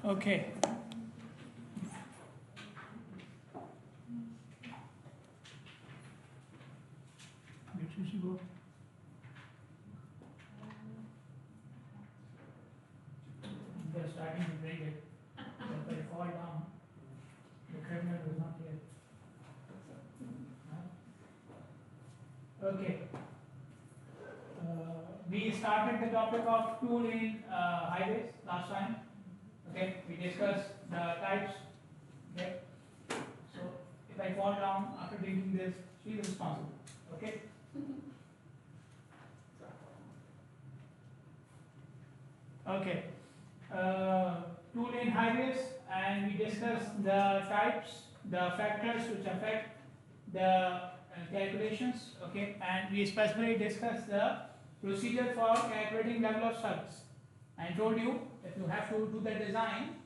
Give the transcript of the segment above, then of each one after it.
Okay. Where should she go? They're starting to break it. If I fall down, the criminal is not here. Okay. We started the topic of two-lane highways last time. Okay, we discussed the types. Okay, so if I fall down after reading this, she is responsible. Okay. Okay. Two-lane highways, and we discussed the types, the factors which affect the calculations. Okay, and we specifically discussed the procedure for calculating level of service. I told you if you have to do the design,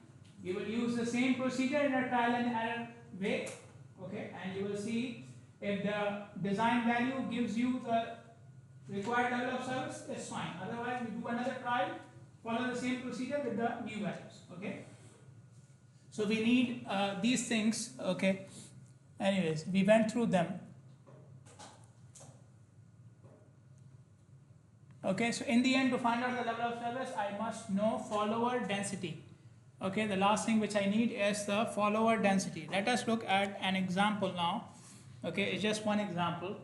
you will use the same procedure in a trial and error way. Okay, and you will see if the design value gives you the required level of service, it's fine. Otherwise, we do another trial, follow the same procedure with the new values. Okay, so we need these things. Okay, anyways, we went through them. Okay, so in the end, to find out the level of service, I must know follower density. Okay, the last thing which I need is the follower density. Let us look at an example now. Okay, it's just one example.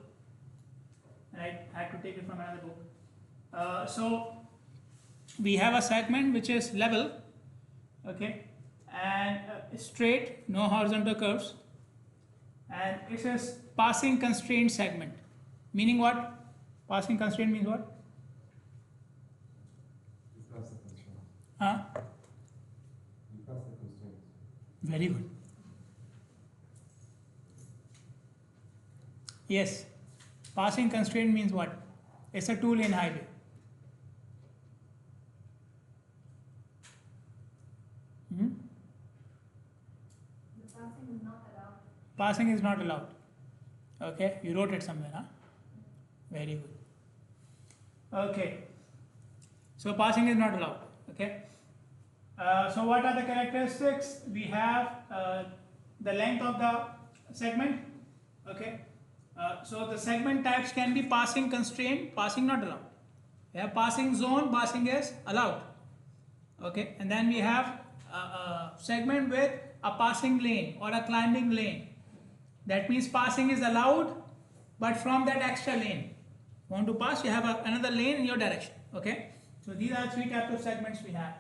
I had to take it from another book. So we have a segment which is level, okay, and straight, no horizontal curves, and it says passing constraint segment. Meaning what? Passing constraint means what? Huh? Very good. Yes. Passing constraint means what? It's a two-lane highway. Hmm? The passing is not allowed. Passing is not allowed. Okay, you wrote it somewhere, huh? Very good. Okay. So passing is not allowed. Okay. So what are the characteristics? We have the length of the segment. Okay. So the segment types can be passing constraint, passing not allowed. We have passing zone, passing is allowed. Okay. And then we have a segment with a passing lane or a climbing lane. That means passing is allowed, but from that extra lane. Want to pass, you have another lane in your direction. Okay. So these are three types of segments we have.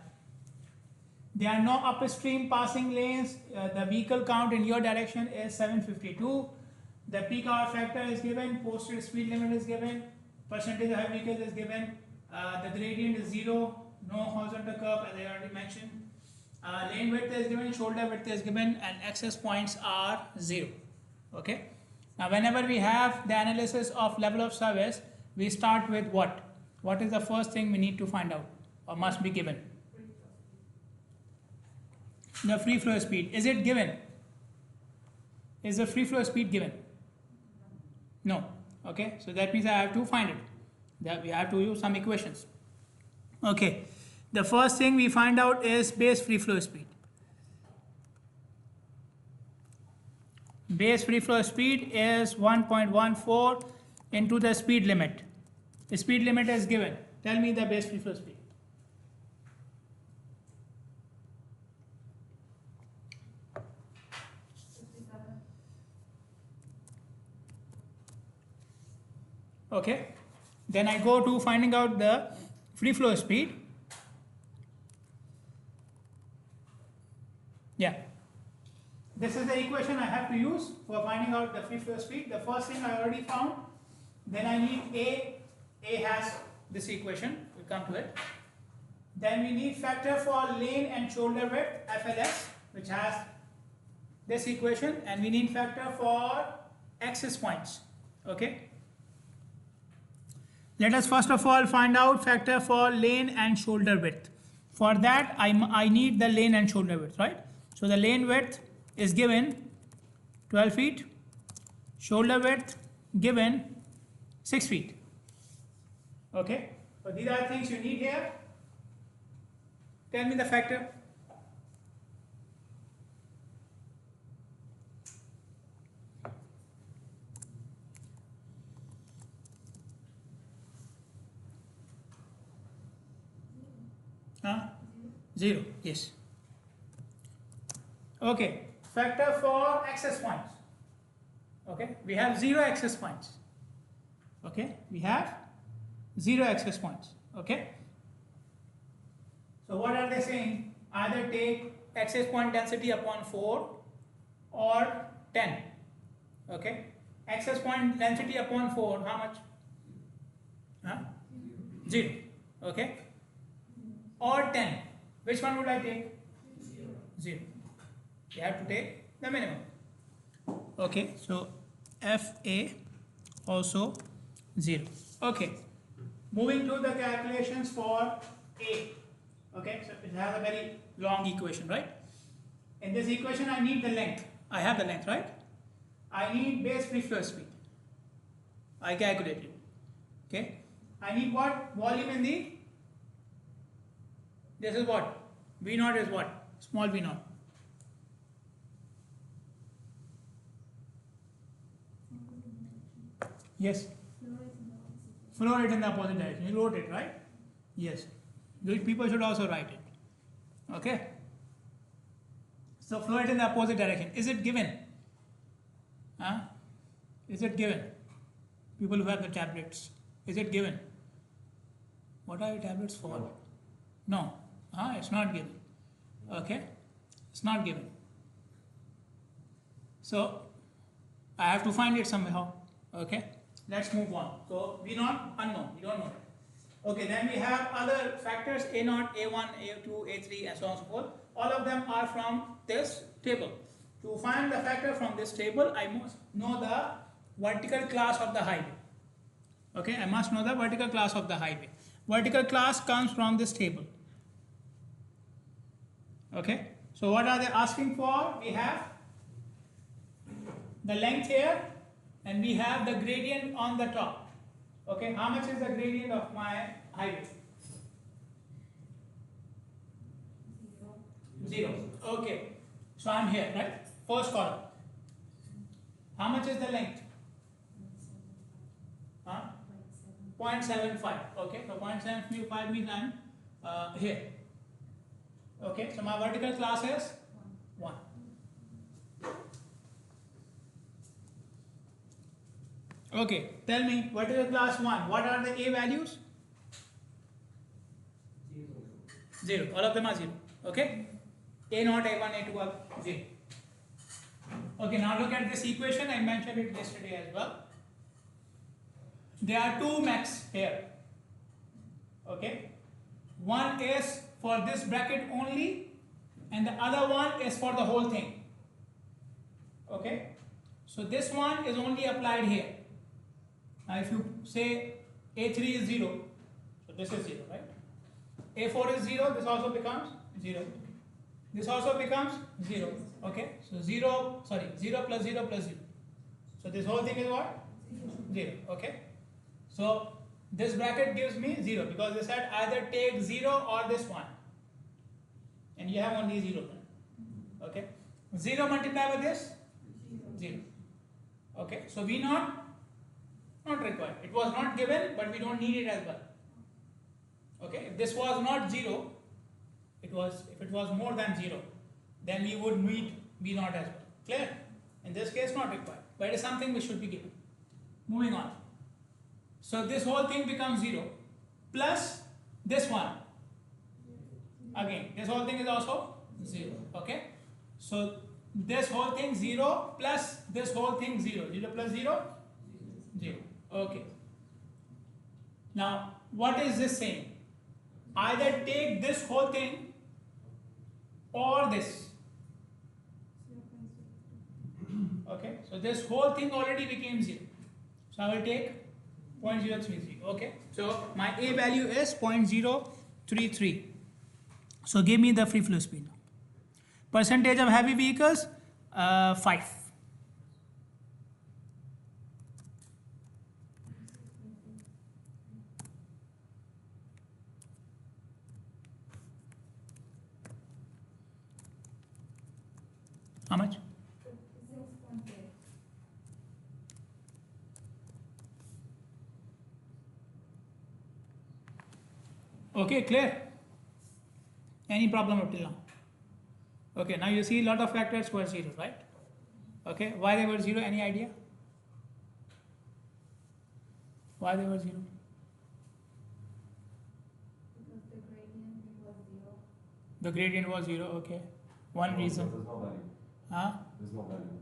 There are no upstream passing lanes. The vehicle count in your direction is 752. The peak hour factor is given. Posted speed limit is given. Percentage of vehicles is given. The gradient is 0. No horizontal curve, as I already mentioned. Lane width is given. Shoulder width is given, and access points are 0. Okay. Now, whenever we have the analysis of level of service, we start with what? What is the first thing we need to find out or must be given? The free flow speed. Is it given? Is the free flow speed given? No. Okay. So that means I have to find it. That we have to use some equations. Okay. The first thing we find out is base free flow speed. Base free flow speed is 1.14 into the speed limit. The speed limit is given. Tell me the base free flow speed. Okay, then I go to finding out the free flow speed. Yeah, this is the equation I have to use for finding out the free flow speed. The first thing I already found. Then I need A. A has this equation. We'll come to it. Then we need factor for lane and shoulder width, FLS, which has this equation, and we need factor for access points. Okay. Let us first of all find out factor for lane and shoulder width. For that, I need the lane and shoulder width, right? So the lane width is given 12 feet, shoulder width given 6 feet. Okay, so these are things you need here. Tell me the factor. 0, yes. Okay, factor for access points. Okay, we have 0 access points. Okay, we have 0 access points. Okay, so what are they saying? Either take access point density upon 4 or 10. Okay, access point density upon 4, how much? Huh? 0. Okay, or 10. Which one would I take? 0. You have to take the minimum. Okay, so FA also 0. Okay, moving to the calculations for A. Okay, so it has a very long equation, right? In this equation, I need the length. I have the length, right? I need base free flow speed. I calculated. Okay, I need what? Volume in the. This is what? V naught is what? Small v naught. Yes. Flow rate in the opposite direction. You wrote it, right? Yes. People should also write it. Okay. So flow rate in the opposite direction. Is it given? Huh? Is it given? People who have the tablets. Is it given? What are your tablets for? No. It's not given. Okay. It's not given. So I have to find it somehow. Okay. Let's move on. So V naught unknown. We don't know. Okay. Then we have other factors A naught, A1, A2, A3, and so on and so forth. All of them are from this table. To find the factor from this table, I must know the vertical class of the highway. Okay. I must know the vertical class of the highway. Vertical class comes from this table. Okay. So what are they asking for? We have the length here, and we have the gradient on the top. Okay, how much is the gradient of my highway? 0. Okay, so I'm here, right? First column. How much is the length? 0.75. Okay, so 0.75 means I'm here. Okay, so my vertical class is 1. Okay, tell me, vertical class 1, what are the A values? 0. All of them are 0. Okay, A naught, A1, A2 are 0. Okay, now look at this equation. I mentioned it yesterday as well. There are two max here. Okay, one is for this bracket only, and the other one is for the whole thing. Okay, so this one is only applied here. Now if you say A3 is 0, so this is 0, right? A4 is 0, this also becomes 0. This also becomes 0. Okay, so 0 plus 0 plus 0. So this whole thing is what? 0. Okay, so this bracket gives me 0 because they said either take 0 or this one, and you have only 0. Okay, 0 multiplied by this 0. Okay, so V naught not required. It was not given, but we don't need it as well. Okay, if this was not 0, if it was more than 0, then we would need V naught as well. Clear? In this case, not required, but it is something which should be given. Moving on. So this whole thing becomes 0 plus this one. Again, this whole thing is also 0. Okay, so this whole thing 0 plus this whole thing 0. 0 plus 0? 0. Okay. Now, what is this saying? Either take this whole thing or this. Okay, so this whole thing already became 0. So I will take 0.033. Okay, so my A value is 0.033. So give me the free flow speed. Percentage of heavy vehicles, 5. How much? Okay, clear. Any problem up till now? Okay, now you see a lot of factors were 0, right? Okay, why they were 0? Any idea? Why they were 0? Because the gradient was 0. The gradient was 0, okay. One reason. There's no value. Huh? There's no value.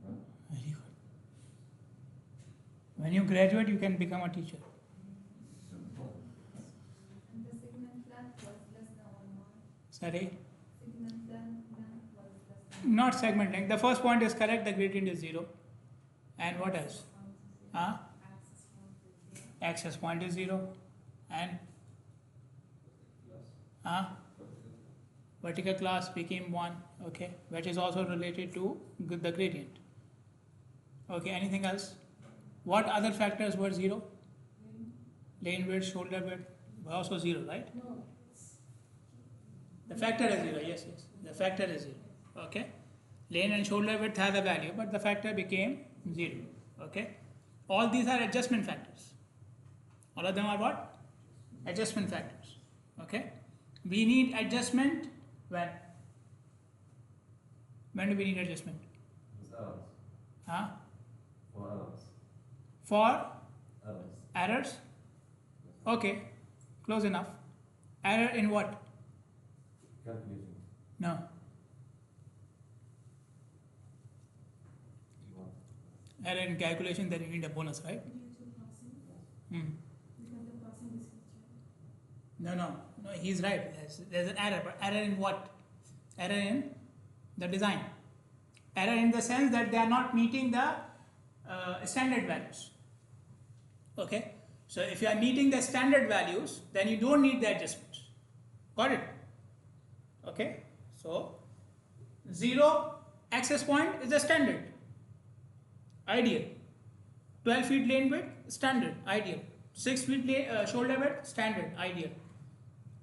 No? Very good. When you graduate, you can become a teacher. And the segment length was less than 1 mile. Sorry? Segment length was less than Not segment length. The first point is correct, the gradient is 0. And what else? Huh? Access point is 0. And vertical class became 1, okay, which is also related to the gradient. Okay, anything else? What other factors were 0? Lane width, shoulder width, were also 0, right? No. The factor is 0, yes, yes. The factor is 0, okay. Lane and shoulder width have a value, but the factor became 0, okay. All these are adjustment factors. All of them are what? Adjustment factors, okay. We need adjustment when? When do we need adjustment? It's errors. Huh? For errors. For Errors. errors? Okay, close enough. Error in what? Calculation. No. You want. Error in calculation, then you need a bonus, right? Hmm. No, he's right. There's an error, but error in what? Error in the design. Error in the sense that they are not meeting the standard values. Okay, so if you are meeting the standard values, then you don't need the adjustments. Got it? Okay, so 0 access point is the standard, ideal. 12 feet lane width, standard, ideal. 6 feet shoulder width, standard, ideal.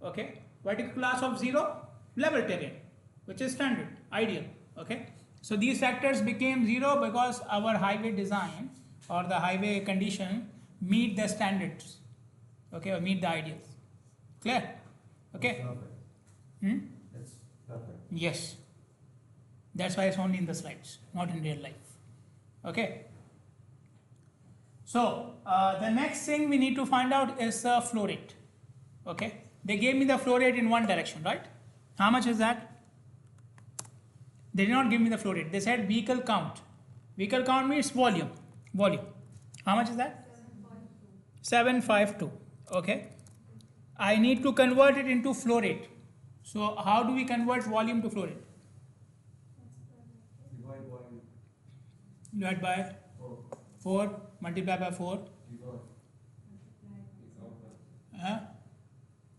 Okay, vertical class of 0, level terrain, which is standard, ideal. Okay, so these factors became 0 because our highway design or the highway condition meet the standards, okay, or meet the ideals. Clear? Okay. Perfect. It's perfect. Yes, that's why it's only in the slides, not in real life. Okay, so the next thing we need to find out is the flow rate. Okay, they gave me the flow rate in one direction, right? How much is that? They did not give me the flow rate. They said vehicle count. Vehicle count means volume. How much is that? 752. Okay, I need to convert it into flow rate. So how do we convert volume to flow rate? Divide by 4, multiply by 4.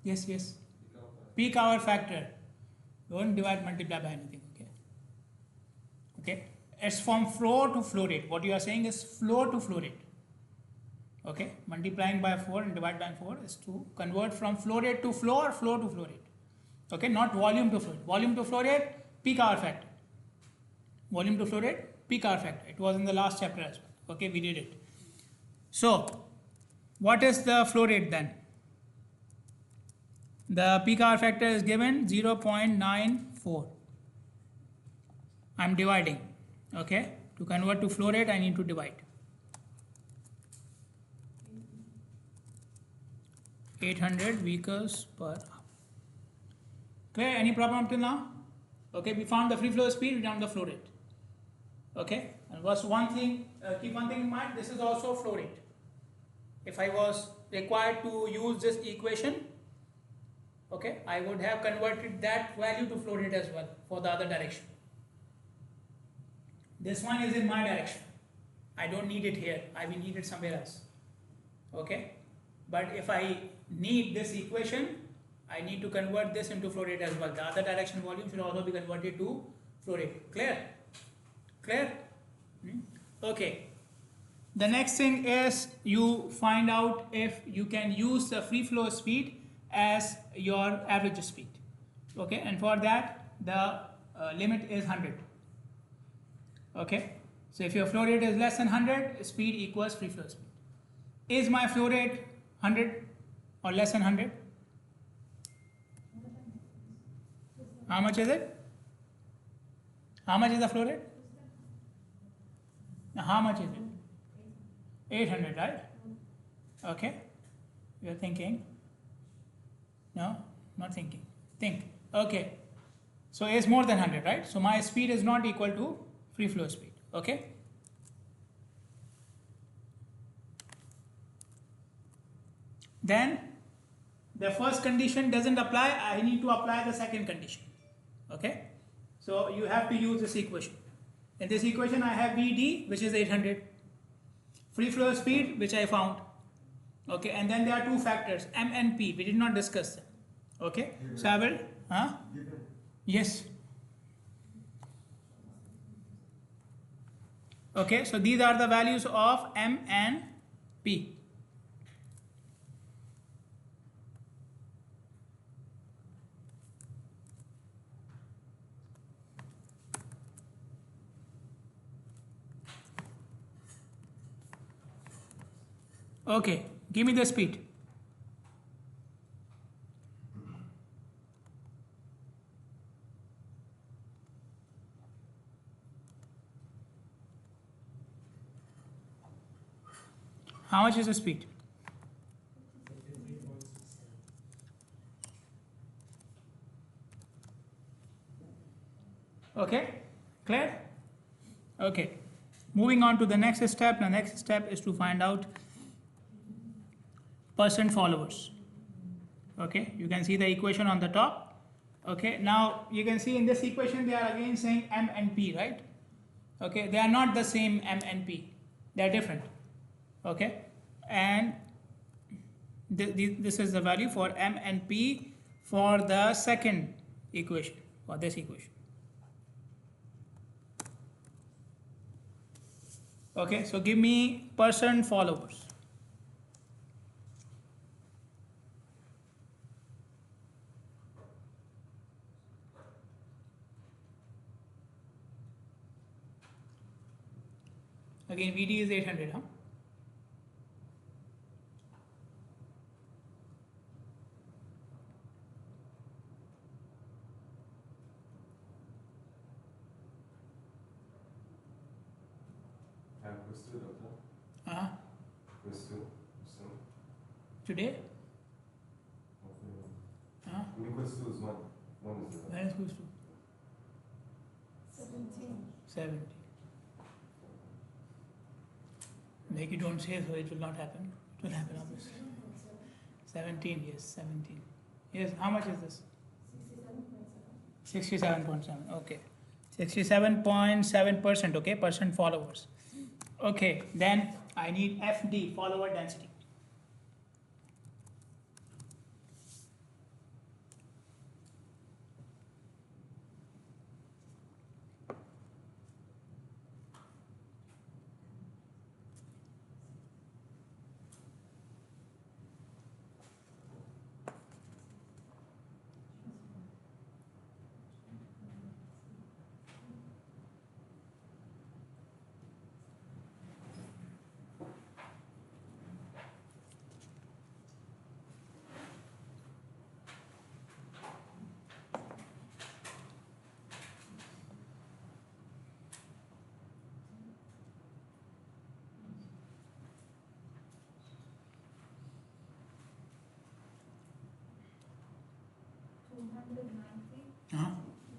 Yes. Peak hour factor. Don't divide, multiply by anything. Okay. It's from flow to flow rate. What you are saying is flow to flow rate. Okay. Multiplying by 4 and divide by 4 is to convert from flow rate to flow or flow to flow rate. Okay. Not volume to flow rate. Volume to flow rate, peak hour factor. Volume to flow rate, peak hour factor. It was in the last chapter as well. Okay. We did it. So what is the flow rate then? The peak hour factor is given 0.94. I'm dividing. Okay, to convert to flow rate, I need to divide. 800 vehicles per hour. Clear? Any problem till now? Okay, we found the free flow speed, we found the flow rate. Okay, and was one thing, keep one thing in mind, this is also flow rate. If I was required to use this equation, okay, I would have converted that value to flow rate as well for the other direction. This one is in my direction. I don't need it here. I will need it somewhere else. Okay, but if I need this equation, I need to convert this into flow rate as well. The other direction volume should also be converted to flow rate. Clear? Clear? Okay. The next thing is you find out if you can use the free flow speed as your average speed. Okay, and for that the limit is 100. Okay, so if your flow rate is less than 100, speed equals free flow speed. Is my flow rate 100 or less than 100? How much is it? How much is the flow rate? Now, how much is it? 800, right? Okay. You're thinking. No, not thinking. Think. Okay. So A is more than 100, right? So my speed is not equal to free flow speed. Okay. Then the first condition doesn't apply. I need to apply the second condition. Okay. So you have to use this equation. In this equation, I have VD, which is 800. Free flow speed, which I found. Okay. And then there are two factors, M and P. We did not discuss them. Okay. So I will. Huh? Yes. Okay. So these are the values of M and P. Okay, give me the speed. How much is the speed? Okay, clear? Okay, moving on to the next step. The next step is to find out percent followers. Okay, you can see the equation on the top. Okay, now you can see in this equation they are again saying M and P, right? Okay, they are not the same M and P, they are different. Okay, and this is the value for M and P for the second equation, for this equation. Okay, so give me percent followers. Again, VD is 800, huh? Uh-huh. Today? Huh? When is equals to? 70. Make you don't say so, it will not happen. It will happen obviously. 17, yes, 17. Yes, how much is this? 67.7, okay. 67.7%, okay, percent followers. Okay, then I need FD, follower density.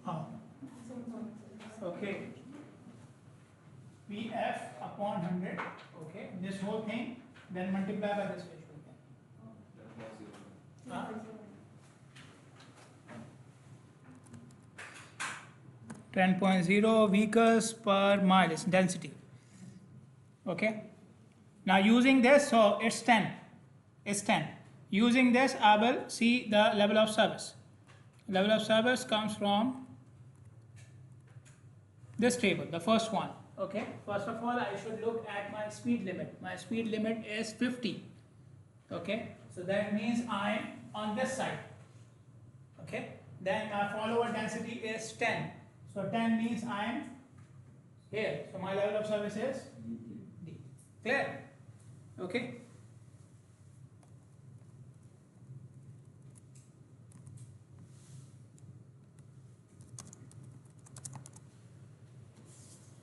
Oh. Okay. PF upon 100. Okay. This whole thing, then multiply by this ratio. 10.0 vehicles per mile is density. Okay. Now using this, so it's 10. It's 10. Using this, I will see the level of service. Level of service comes from this table, the first one. Okay. First of all, I should look at my speed limit. My speed limit is 50. Okay. So that means I'm on this side. Okay. Then my follower density is 10. So 10 means I'm here. So my level of service is D. Clear? Okay.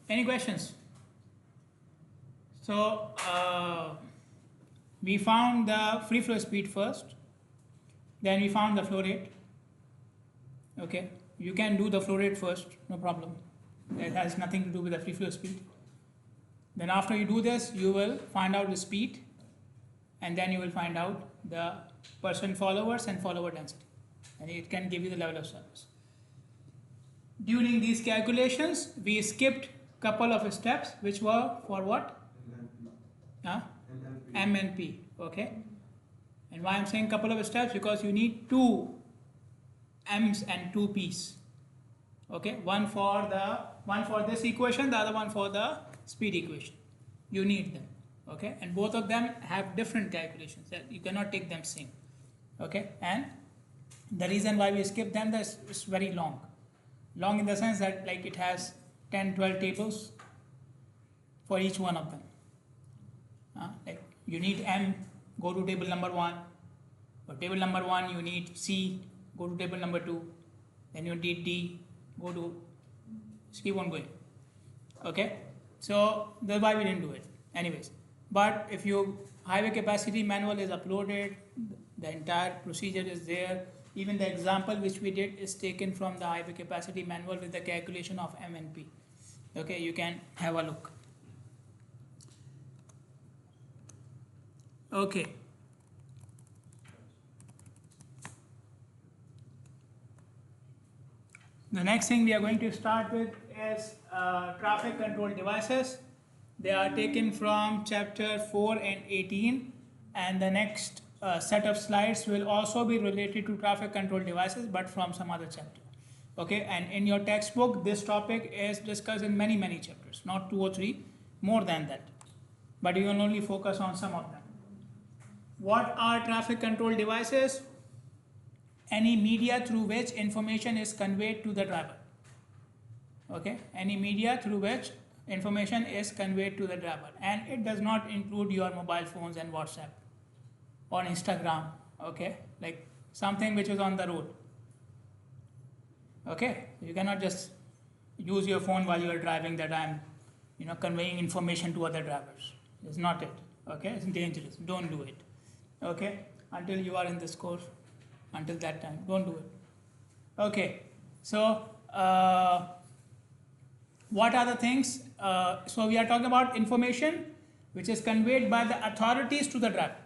Any questions? So we found the free flow speed first, then we found the flow rate. Okay, you can do the flow rate first, no problem. That has nothing to do with the free flow speed. Then after you do this, you will find out the speed, and then you will find out the percent followers and follower density, and it can give you the level of service. During these calculations, we skipped couple of steps, which were for what? Huh? M and P. Okay. And why I'm saying couple of steps? Because you need two M's and two P's. Okay. One for this equation, the other one for the speed equation. You need them. Okay. And both of them have different calculations. You cannot take them same. Okay. And the reason why we skip them is it's very long. Long in the sense that like it has 10, 12 tables for each one of them. Like you need M, go to table number 1. For table number 1, you need C, go to table number 2. Then you need D, go to, just keep on going. Okay, so that's why we didn't do it. Anyways, but if your highway capacity manual is uploaded, the entire procedure is there. Even the example which we did is taken from the highway capacity manual with the calculation of M and P. Okay, you can have a look. Okay. The next thing we are going to start with is traffic control devices. They are taken from chapter 4 and 18, and the next set of slides will also be related to traffic control devices, but from some other chapter. Okay, and in your textbook, this topic is discussed in many, many chapters, not 2 or 3, more than that. But you will only focus on some of them. What are traffic control devices? Any media through which information is conveyed to the driver. Okay, any media through which information is conveyed to the driver, and it does not include your mobile phones and WhatsApp or Instagram. Okay, like something which is on the road. Okay, you cannot just use your phone while you are driving that I'm, conveying information to other drivers. It's not it. Okay, it's dangerous. Don't do it. Okay, until you are in this course, until that time, don't do it. Okay, so what are the things? So we are talking about information which is conveyed by the authorities to the driver.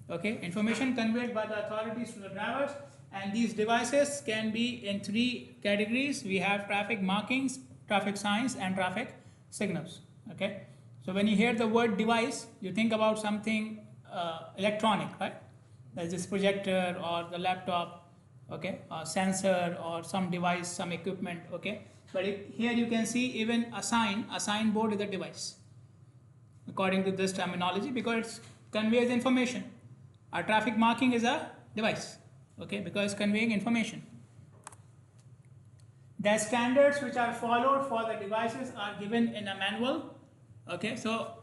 Okay, information conveyed by the authorities to the drivers, and these devices can be in 3 categories. We have traffic markings, traffic signs, and traffic signals. Okay, so when you hear the word device, you think about something electronic, right? There's this projector or the laptop, okay, or sensor or some device, some equipment, okay. But here you can see even a signboard is a device, according to this terminology, because it conveys information. A traffic marking is a device, okay, because it's conveying information. The standards which are followed for the devices are given in a manual, okay. So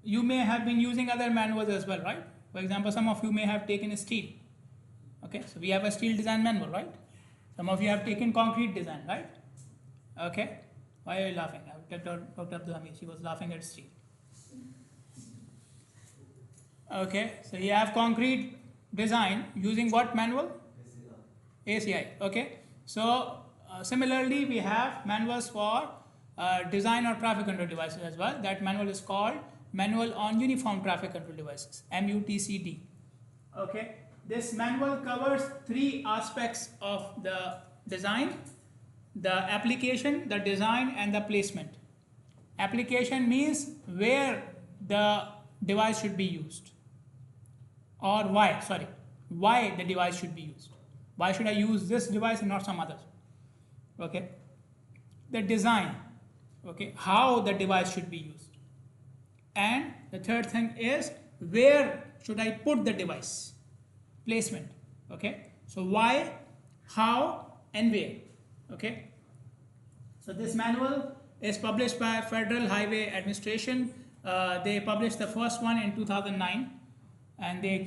you may have been using other manuals as well, right? For example, some of you may have taken steel. Okay, so we have a steel design manual, right? Some of you have taken concrete design, right? Okay, why are you laughing? Dr. Abdulhamid, she was laughing at steel. Okay, so you have concrete design using what manual? ACI. Okay, so similarly we have manuals for design of traffic control devices as well. That manual is called Manual on Uniform Traffic Control Devices, MUTCD. Okay, this manual covers 3 aspects of the design: the application, the design, and the placement. Application means where the device should be used, or why the device should be used. Why should I use this device and not some others? Okay, the design, okay, how the device should be used. And the third thing is where should I put the device? Placement. Okay, so why, how, and where. Okay, so this manual is published by Federal Highway Administration. They published the first one in 2009, and they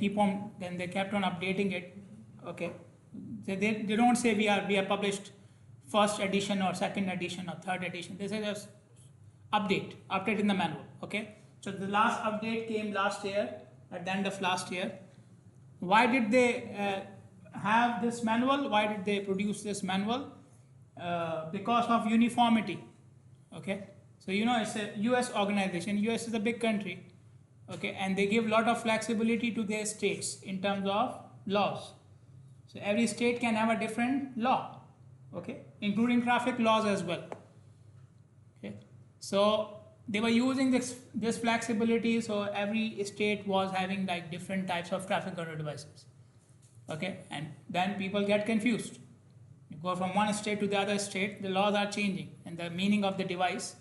kept on updating it. Okay, they don't say we are published first edition or second edition or third edition. This is just update in the manual. Okay, so the last update came last year, at the end of last year. Why did they have this manual? Why did they produce this manual? Because of uniformity. Okay, so you know it's a US organization. US is a big country. Okay, and they give a lot of flexibility to their states in terms of laws. So every state can have a different law, okay, including traffic laws as well. Okay, so they were using this flexibility, so every state was having like different types of traffic control devices. Okay, and then people get confused. You go from one state to the other state, the laws are changing, and the meaning of the device,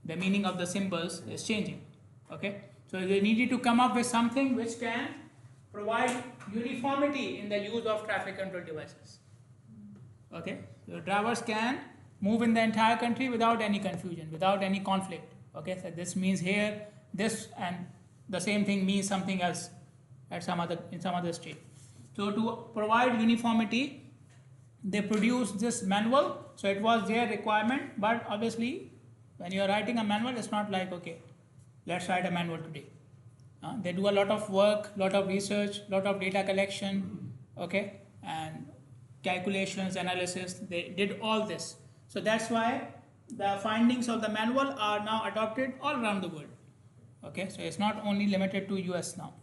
the meaning of the symbols is changing. Okay, so they needed to come up with something which can provide uniformity in the use of traffic control devices. Okay, so drivers can move in the entire country without any confusion, without any conflict. Okay, so this means here this, and the same thing means something else in some other state. So to provide uniformity, they produced this manual. So it was their requirement, but obviously when you are writing a manual, it's not like, okay, let's write a manual today. They do a lot of work, lot of research, lot of data collection, okay, and calculations, analysis. They did all this. So that's why the findings of the manual are now adopted all around the world. Okay, so it's not only limited to US now.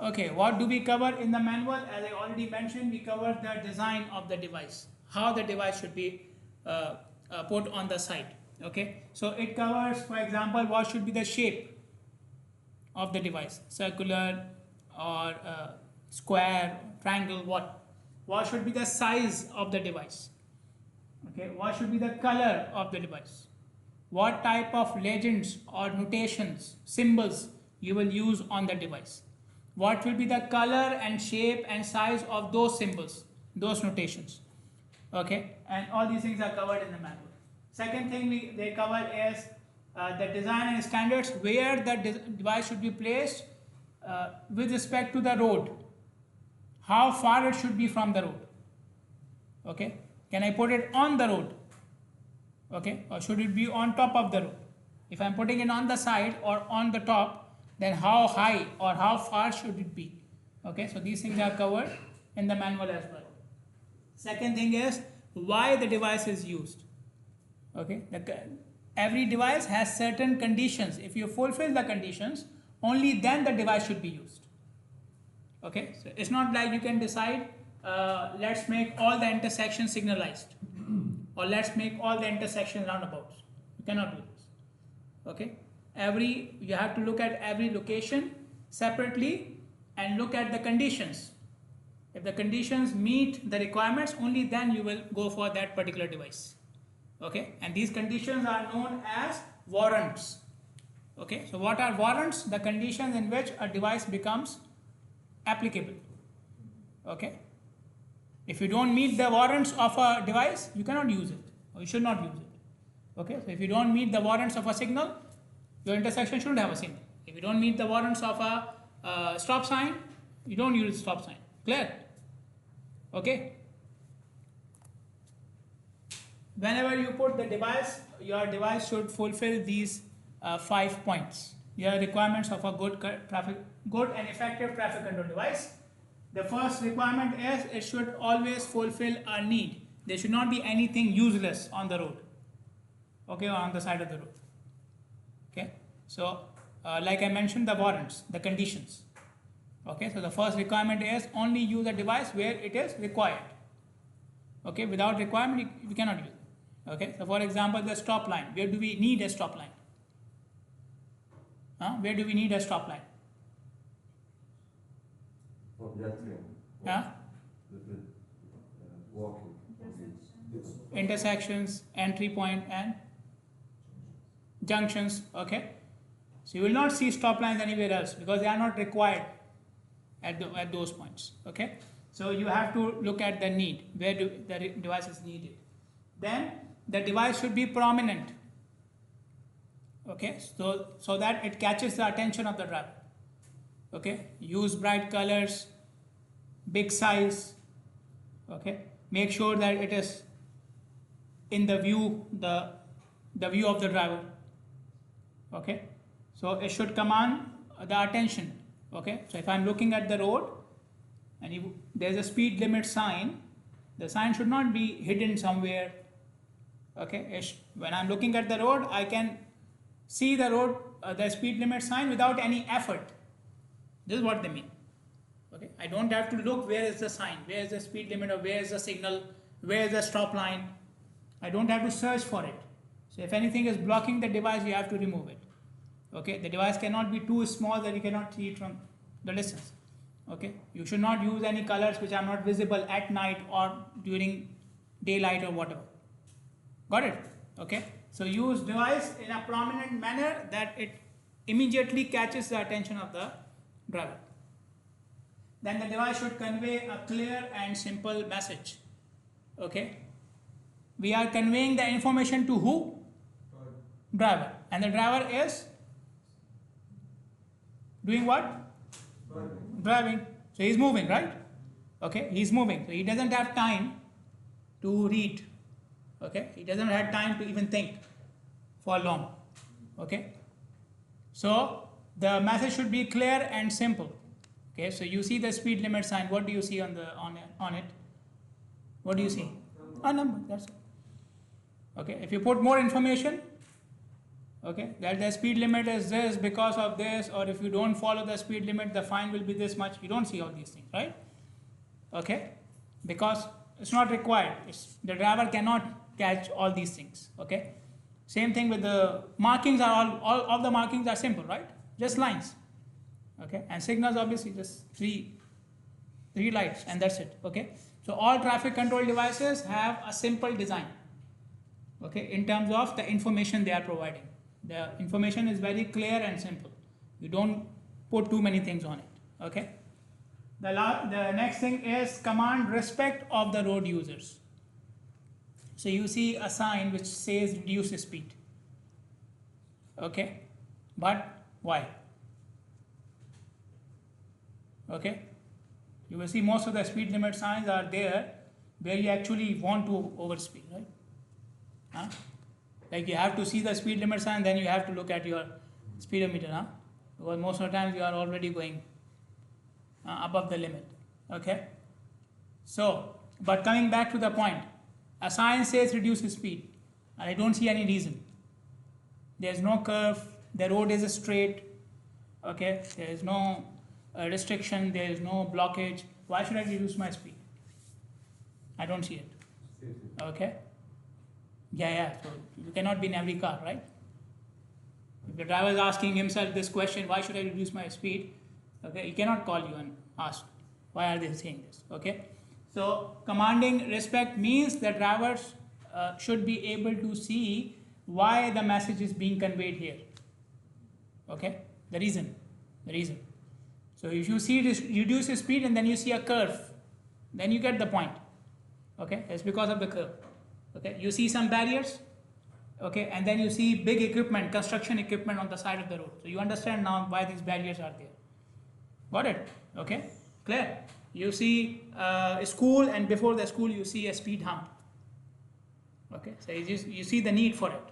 Okay, what do we cover in the manual? As I already mentioned, we cover the design of the device, how the device should be put on the site. Okay, so it covers, for example, what should be the shape of the device, circular or square, triangle, what should be the size of the device, okay, what should be the color of the device, what type of legends or notations, symbols you will use on the device, what will be the color and shape and size of those symbols, those notations, okay, and all these things are covered in the manual. Second thing they cover is the design and standards, where the device should be placed with respect to the road, how far it should be from the road. Okay, can I put it on the road? Okay, or should it be on top of the road? If I'm putting it on the side or on the top, then how high or how far should it be? Okay, so these things are covered in the manual as well. Second thing is why the device is used. Okay, every device has certain conditions. If you fulfill the conditions, only then the device should be used. Okay, so it's not like you can decide, let's make all the intersections signalized or let's make all the intersections roundabouts. You cannot do this. Okay, you have to look at every location separately and look at the conditions. If the conditions meet the requirements, only then you will go for that particular device. Okay, and these conditions are known as warrants. Okay, so what are warrants? The conditions in which a device becomes applicable. Okay, if you don't meet the warrants of a device, you cannot use it, or you should not use it. Okay, so if you don't meet the warrants of a signal, your intersection shouldn't have a signal. If you don't meet the warrants of a stop sign, you don't use stop sign. Clear? Okay. Whenever you put the device, your device should fulfill these 5 points. Here are requirements of a good and effective traffic control device. The first requirement is it should always fulfill a need. There should not be anything useless on the road, okay, or on the side of the road. Okay, so like I mentioned, the warrants, the conditions. Okay, so the first requirement is only use a device where it is required. Okay, without requirement, we cannot use it. Okay, so for example, the stop line. Where do we need a stop line? Where do we need a stop line? For pedestrian. Walking. Intersections, entry point, and junctions. Okay, so you will not see stop lines anywhere else because they are not required at those points. Okay, so you have to look at the need, where the device is needed. Then the device should be prominent. Okay, so that it catches the attention of the driver. Okay, use bright colors, big size. Okay, make sure that it is in the view, the view of the driver. Okay, so it should command the attention. Okay, so if I'm looking at the road and there's a speed limit sign, the sign should not be hidden somewhere. Okay, when I'm looking at the road, I can see the road, the speed limit sign without any effort. This is what they mean. Okay, I don't have to look where is the sign, where is the speed limit, or where is the signal, where is the stop line. I don't have to search for it. So if anything is blocking the device, you have to remove it. Okay, the device cannot be too small that you cannot see it from the distance. Okay, you should not use any colors which are not visible at night or during daylight or whatever. Got it? Okay, so use device in a prominent manner that it immediately catches the attention of the driver. Then the device should convey a clear and simple message. Okay, we are conveying the information to who? Driver. And the driver is doing what? Driving. So he's moving, right? Okay, he's moving. So he doesn't have time to read. Okay, he doesn't have time to even think for long. Okay, so the message should be clear and simple. Okay, so you see the speed limit sign. What do you see on it? What do you see? A number. That's it. Okay, if you put more information, okay, that the speed limit is this because of this, or if you don't follow the speed limit, the fine will be this much. You don't see all these things, right? Okay, because it's not required. The driver cannot catch all these things. Okay, same thing with the markings. All of the markings are simple, right? Just lines. Okay, and signals obviously just three lights, and that's it. Okay, so all traffic control devices have a simple design. Okay, in terms of the information they are providing. The information is very clear and simple. You don't put too many things on it. Okay. The next thing is command respect of the road users. So you see a sign which says reduce speed. Okay, but why? Okay, you will see most of the speed limit signs are there where you actually want to overspeed, right? Huh? Like you have to see the speed limit sign, then you have to look at your speedometer, huh? Because most of the times you are already going above the limit. Okay, so but coming back to the point, a sign says reduce speed, and I don't see any reason. There is no curve, the road is straight. Okay, there is no restriction, there is no blockage. Why should I reduce my speed? I don't see it. Okay. Yeah, so you cannot be in every car, right? If the driver is asking himself this question, why should I reduce my speed? Okay, he cannot call you and ask, why are they saying this? Okay, so commanding respect means the drivers should be able to see why the message is being conveyed here. Okay, the reason. So if you see this reduce speed and then you see a curve, then you get the point. Okay, it's because of the curve. Okay, you see some barriers, okay, and then you see big equipment, construction equipment on the side of the road. So you understand now why these barriers are there. Got it? Okay, clear? You see a school, and before the school you see a speed hump. Okay, so you see the need for it.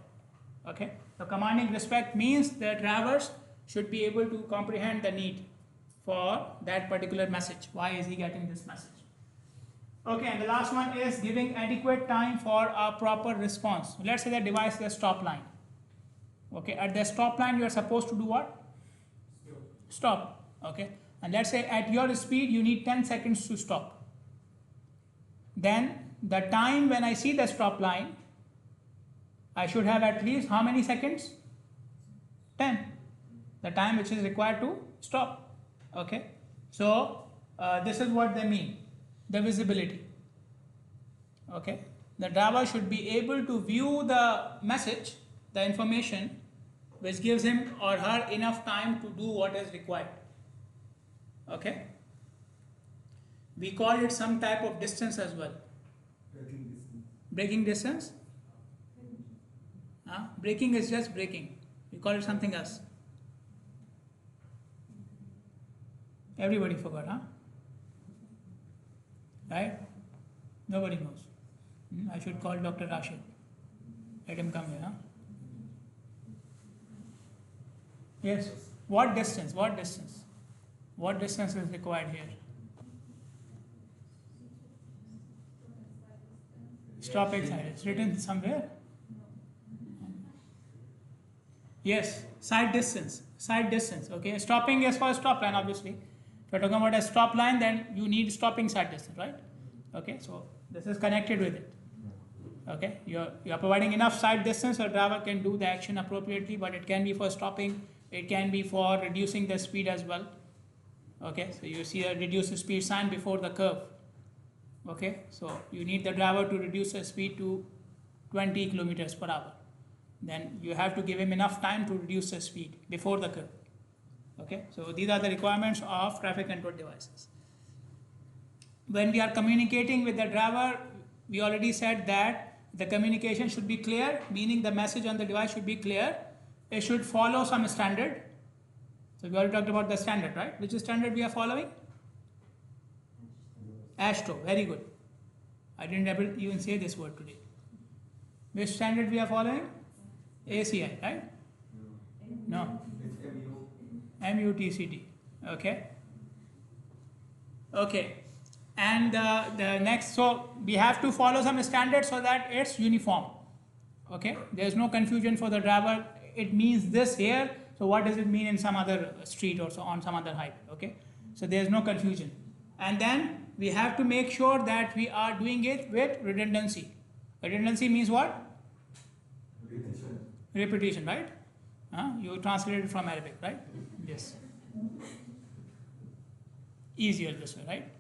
Okay, so commanding respect means the drivers should be able to comprehend the need for that particular message. Why is he getting this message? Okay, and the last one is giving adequate time for a proper response. Let's say the device is a stop line. Okay, at the stop line you are supposed to do what? Stop. Okay, and let's say at your speed you need 10 seconds to stop. Then the time when I see the stop line, I should have at least how many seconds? 10. The time which is required to stop. Okay, so this is what they mean. The visibility. Okay, the driver should be able to view the message, the information, which gives him or her enough time to do what is required. Okay, we call it some type of distance as well. Braking distance. Braking is just braking. We call it something else. Everybody forgot, huh? Right? Nobody knows. I should call Dr. Rashid. Let him come here. Huh? Yes. What distance? What distance? What distance is required here? Stop exit. It's written somewhere. Yes. Side distance. Side distance. Okay. Stopping is for stop line, obviously. If you're talking about a stop line, then you need stopping side distance, right? Okay. So this is connected with it. Okay. You're providing enough side distance so driver can do the action appropriately, but it can be for stopping. It can be for reducing the speed as well. Okay. So you see a reduce the speed sign before the curve. Okay. So you need the driver to reduce the speed to 20 kilometers per hour. Then you have to give him enough time to reduce the speed before the curve. Okay, so these are the requirements of traffic control devices. When we are communicating with the driver, we already said that the communication should be clear, meaning the message on the device should be clear. It should follow some standard. So we already talked about the standard, right? Which standard we are following? AASHTO, very good. I didn't even say this word today. Which standard we are following? ACI, right? No. MUTCD. Okay. Okay. And the next, so we have to follow some standards so that it's uniform. Okay. There's no confusion for the driver. It means this here. So what does it mean in some other street or so on some other highway? Okay. So there's no confusion. And then we have to make sure that we are doing it with redundancy. Redundancy means what? Repetition, right? You translated from Arabic, right? Yes. Easier this way, right?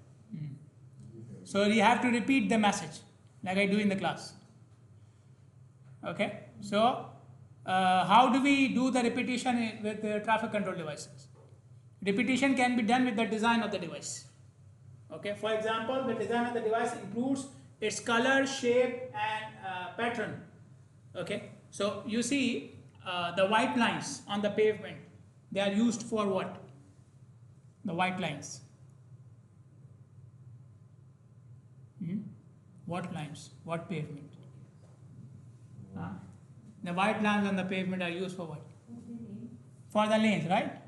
So you have to repeat the message like I do in the class. Okay. So how do we do the repetition with the traffic control devices? Repetition can be done with the design of the device. Okay. For example, the design of the device includes its color, shape, and pattern. Okay. So you see the white lines on the pavement, they are used for what? The white lines. What lines? What pavement? The white lines on the pavement are used for what? For the lanes, right?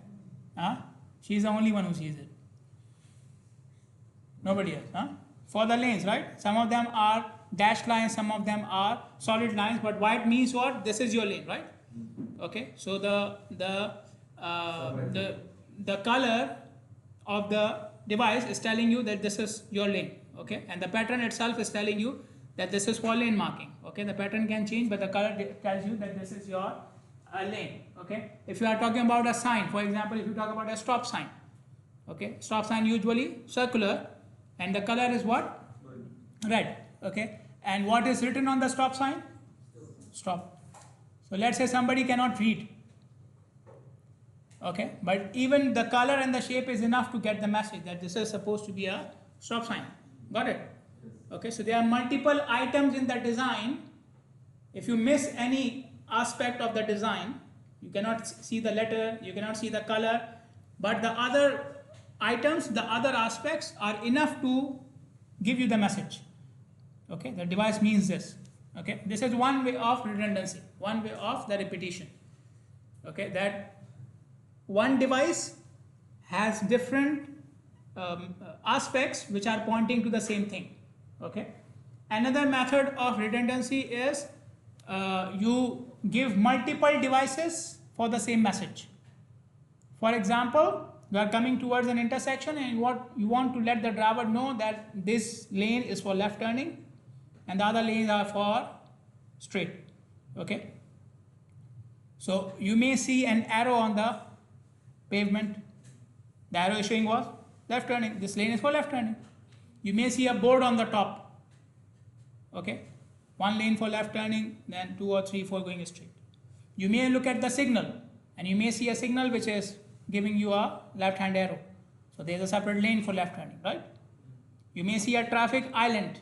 She's the only one who sees it. Nobody else. For the lanes, right? Some of them are dashed lines, some of them are solid lines, but white means what? This is your lane, right? Okay, so the color of the device is telling you that this is your lane, okay, and the pattern itself is telling you that this is for lane marking. Okay, the pattern can change, but the color tells you that this is your lane. Okay, if you are talking about a sign, for example, if you talk about a stop sign, okay, stop sign usually circular, and the color is what? Red. Okay, and what is written on the stop sign? Stop. So let's say somebody cannot read. Okay, but even the color and the shape is enough to get the message that this is supposed to be a stop sign. Got it? Okay, so there are multiple items in the design. If you miss any aspect of the design, you cannot see the letter, you cannot see the color, but the other items, the other aspects are enough to give you the message. Okay, the device means this. Okay, this is one way of redundancy, one way of the repetition. Okay, that one device has different aspects which are pointing to the same thing. Okay, another method of redundancy is you give multiple devices for the same message. For example, you are coming towards an intersection and you want to let the driver know that this lane is for left turning and the other lanes are for straight. Okay, so you may see an arrow on the pavement. The arrow is showing what? Left turning. This lane is for left turning. You may see a board on the top. Okay, one lane for left turning, then 2 or 3 for going straight. You may look at the signal and you may see a signal which is giving you a left hand arrow. So there is a separate lane for left turning, right? You may see a traffic island.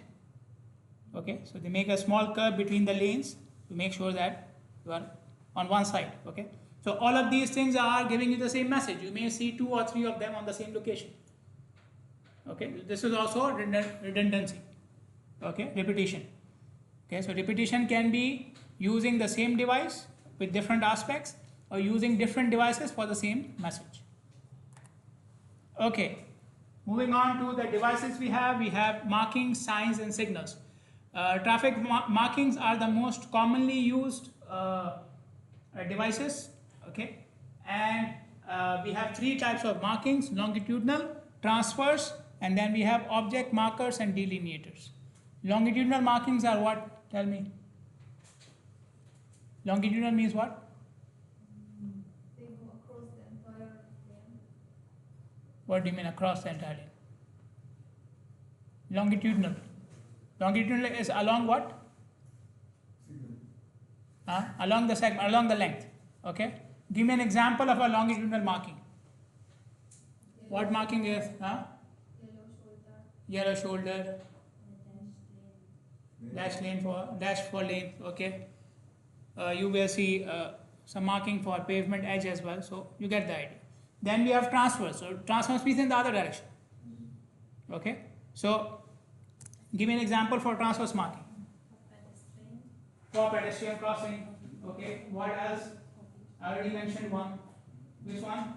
Okay, so they make a small curve between the lanes to make sure that you are on one side. Okay, so all of these things are giving you the same message. You may see 2 or 3 of them on the same location. Okay, this is also redundancy. Okay, repetition. Okay, so repetition can be using the same device with different aspects, or using different devices for the same message. Okay, moving on to the devices we have markings, signs, and signals. Traffic markings are the most commonly used devices, okay, and we have three types of markings: longitudinal, transverse, and then we have object markers and delineators. Longitudinal markings are what? Tell me. Longitudinal means what? They go across the entire lane. What do you mean across the entire lane? Longitudinal. Longitudinal is along what? Along the segment, along the length. Okay. Give me an example of a longitudinal marking. What marking is? Yellow shoulder. Yellow shoulder. Dash for lane. Okay. You will see some marking for pavement edge as well. So you get the idea. Then we have transverse. So transverse means in the other direction. Okay. So give me an example for transverse marking. Pedestrian. For pedestrian crossing. Okay. What else? I already mentioned one. Which one?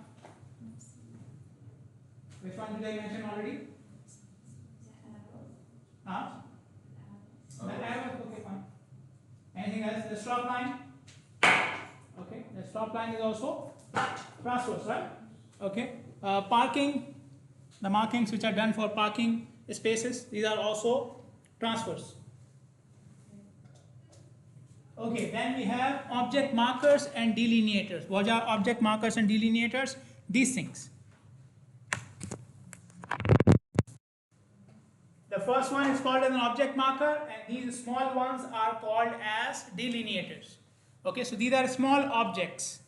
Which one did I mention already? Huh? The arrow. Okay, fine. Anything else? The stop line. Okay. The stop line is also transverse, right? Okay. Parking. The markings which are done for parking spaces, these are also transverse. Okay, then we have object markers and delineators. What are object markers and delineators? These things. The first one is called as an object marker, and these small ones are called as delineators. Okay, so these are small objects.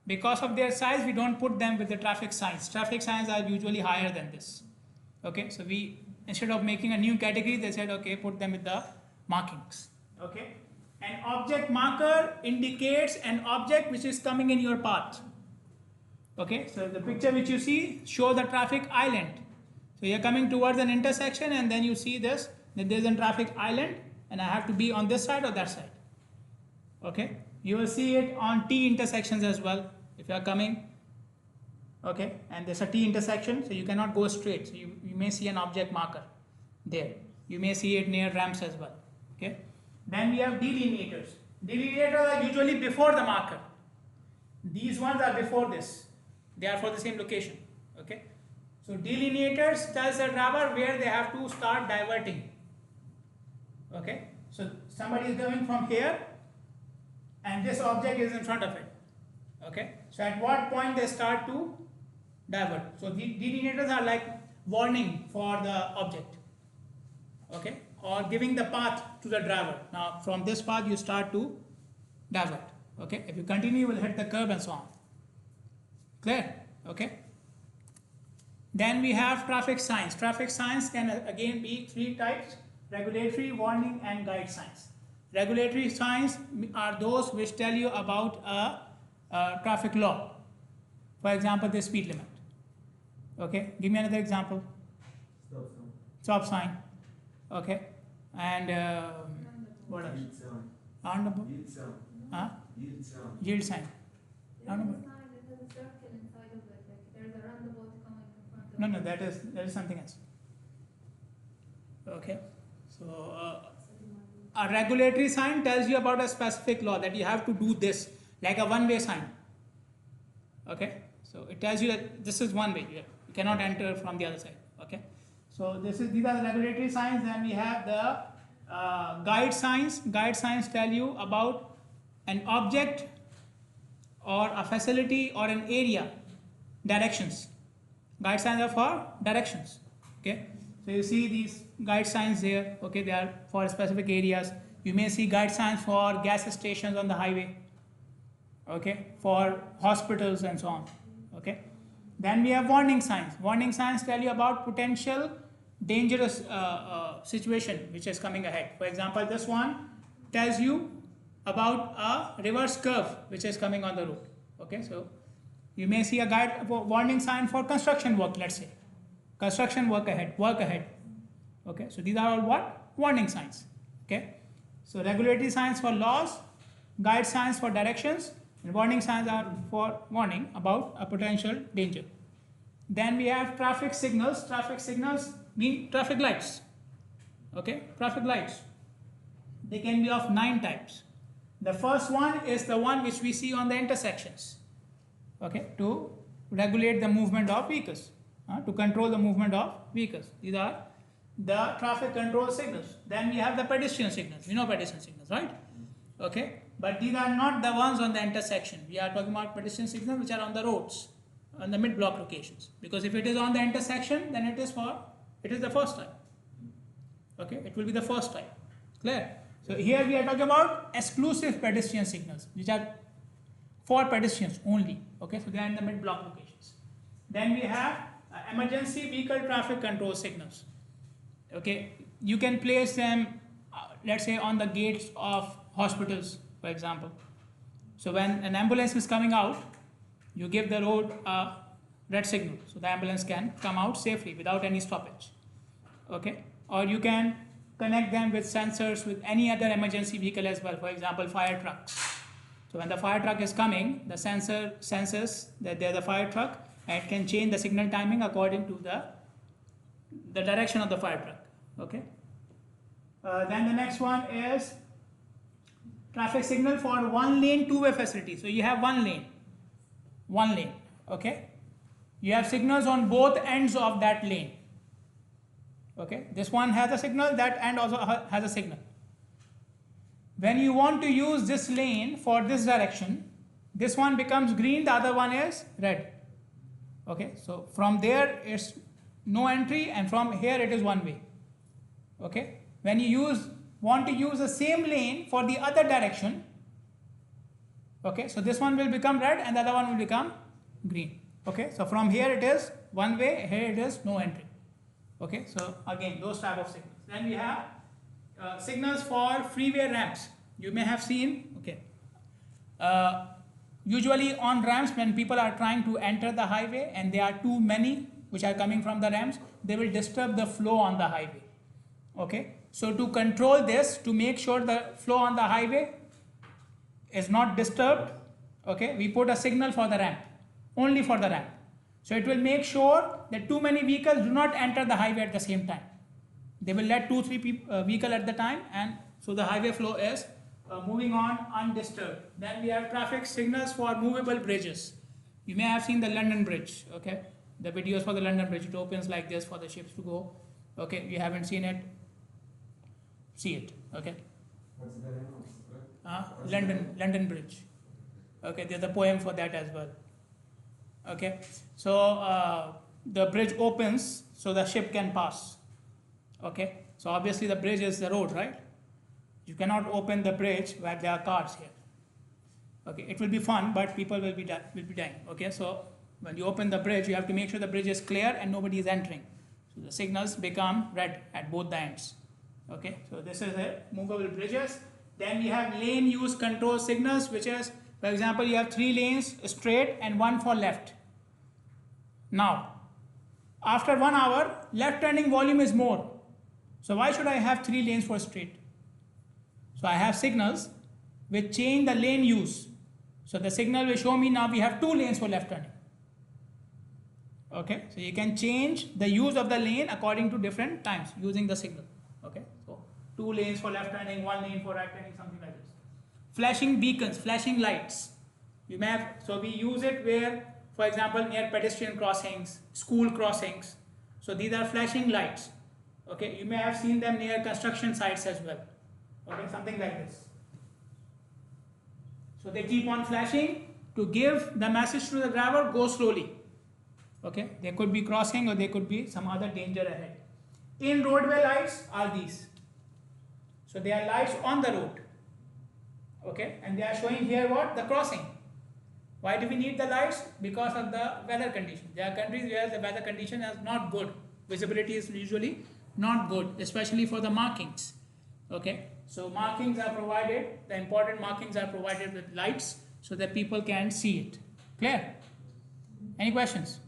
Because of their size, we don't put them with the traffic signs. Traffic signs are usually higher than this. Okay, so we, instead of making a new category, they said, okay, put them with the markings. Okay, an object marker indicates an object which is coming in your path. Okay, so the picture which you see show the traffic island. So you're coming towards an intersection, and then you see this, that there's a traffic island, and I have to be on this side or that side. Okay, you will see it on T intersections as well. If you are coming, okay, and there's a T intersection, so you cannot go straight. So you may see an object marker there. You may see it near ramps as well. Okay, then we have delineators. Delineators are usually before the marker. These ones are before this. They are for the same location. Okay, so delineators tells the driver where they have to start diverting. Okay, so somebody is coming from here, and this object is in front of it. Okay, so at what point they start to divert. So the delineators are like warning for the object. Okay, or giving the path to the driver. Now from this path you start to divert. Okay, if you continue, you will hit the curb and so on. Clear? Okay. Then we have traffic signs. Traffic signs can again be three types: regulatory, warning, and guide signs. Regulatory signs are those which tell you about a traffic law. For example, the speed limit. Okay, give me another example. Stop sign. Okay, and what else? Roundabout. Yield sign. Roundabout. There's a circle inside of it, like there's a roundabout coming in front of No, it. no, that is something else. Okay, so a regulatory sign tells you about a specific law, that you have to do this, like a one-way sign. Okay, so it tells you that this is one way, you cannot enter from the other side. Okay, so these are the regulatory signs. Then we have the guide signs. Guide signs tell you about an object or a facility or an area. Directions. Guide signs are for directions. Okay, so you see these guide signs there. Okay, they are for specific areas. You may see guide signs for gas stations on the highway. Okay, for hospitals and so on. Okay, then we have warning signs. Warning signs tell you about potential dangerous situation which is coming ahead. For example, this one tells you about a reverse curve which is coming on the road. Okay, so you may see a warning sign for construction work. Let's say construction work ahead. Okay, so these are all what? Warning signs. Okay, so regulatory signs for laws, guide signs for directions, and warning signs are for warning about a potential danger. Then we have traffic signals. Traffic signals mean traffic lights. Okay, traffic lights. They can be of 9 types. The first one is the one which we see on the intersections. Okay, to regulate the movement of vehicles, to control the movement of vehicles. These are the traffic control signals. Then we have the pedestrian signals. You know pedestrian signals, right? Okay, but these are not the ones on the intersection. We are talking about pedestrian signals which are on the roads, on the mid-block locations. Because if it is on the intersection, then it is the first type. Okay, it will be the first type. Clear? So here we are talking about exclusive pedestrian signals, which are for pedestrians only. Okay, so they are in the mid-block locations. Then we have emergency vehicle traffic control signals. Okay, you can place them, let's say, on the gates of hospitals, for example. So when an ambulance is coming out, you give the road a red signal, so the ambulance can come out safely without any stoppage. Okay, or you can connect them with sensors with any other emergency vehicle as well, for example, fire trucks. So when the fire truck is coming, the sensor senses that there's a fire truck, and it can change the signal timing according to the direction of the fire truck. Okay. Then the next one is traffic signal for one lane two-way facility. So you have one lane. Okay. You have signals on both ends of that lane. Okay. This one has a signal, that end also has a signal. When you want to use this lane for this direction, this one becomes green, the other one is red. Okay, so from there it's no entry, and from here it is one way. Okay, when you want to use the same lane for the other direction, okay, so this one will become red and the other one will become green. Okay, so from here it is one way, here it is no entry. Okay, so again those type of signals. Then we have signals for freeway ramps. You may have seen, okay, usually on ramps, when people are trying to enter the highway and there are too many which are coming from the ramps, they will disturb the flow on the highway. Okay, so to control this, to make sure the flow on the highway is not disturbed, okay, we put a signal for the ramp, only for the ramp. So it will make sure that too many vehicles do not enter the highway at the same time. They will let 2-3 vehicles at the time, and so the highway flow is moving on undisturbed. Then we have traffic signals for movable bridges. You may have seen the London Bridge, okay? The videos for the London Bridge, it opens like this for the ships to go. Okay, if you haven't seen it, see it, okay? What's the name of it? London Bridge. Okay, there's a poem for that as well. Okay, so the bridge opens so the ship can pass. Okay, so obviously the bridge is the road, right? You cannot open the bridge where there are cars here. Okay, it will be fun, but people will be dying. Okay, so when you open the bridge, you have to make sure the bridge is clear and nobody is entering. So the signals become red at both the ends. Okay, so this is a movable bridges. Then we have lane use control signals, which is, for example, you have 3 lanes straight and 1 for left. Now, after 1 hour, left turning volume is more. So why should I have 3 lanes for straight? So I have signals which change the lane use. So the signal will show me now we have 2 lanes for left turning. Okay, so you can change the use of the lane according to different times using the signal. Okay, so 2 lanes for left turning, 1 lane for right turning, something like this. Flashing beacons, flashing lights. You may have, so we use it where, for example, near pedestrian crossings, school crossings. So these are flashing lights. Okay, you may have seen them near construction sites as well. Okay, something like this. So they keep on flashing to give the message to the driver, go slowly. Okay, there could be crossing or there could be some other danger ahead. In roadway lights are these. So they are lights on the road. Okay, and they are showing here what? The crossing. Why do we need the lights? Because of the weather condition. There are countries where the weather condition is not good. Visibility is usually not good, especially for the markings. Okay, so markings are provided, the important markings are provided with lights so that people can see it. Clear? Any questions?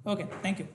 Okay, thank you.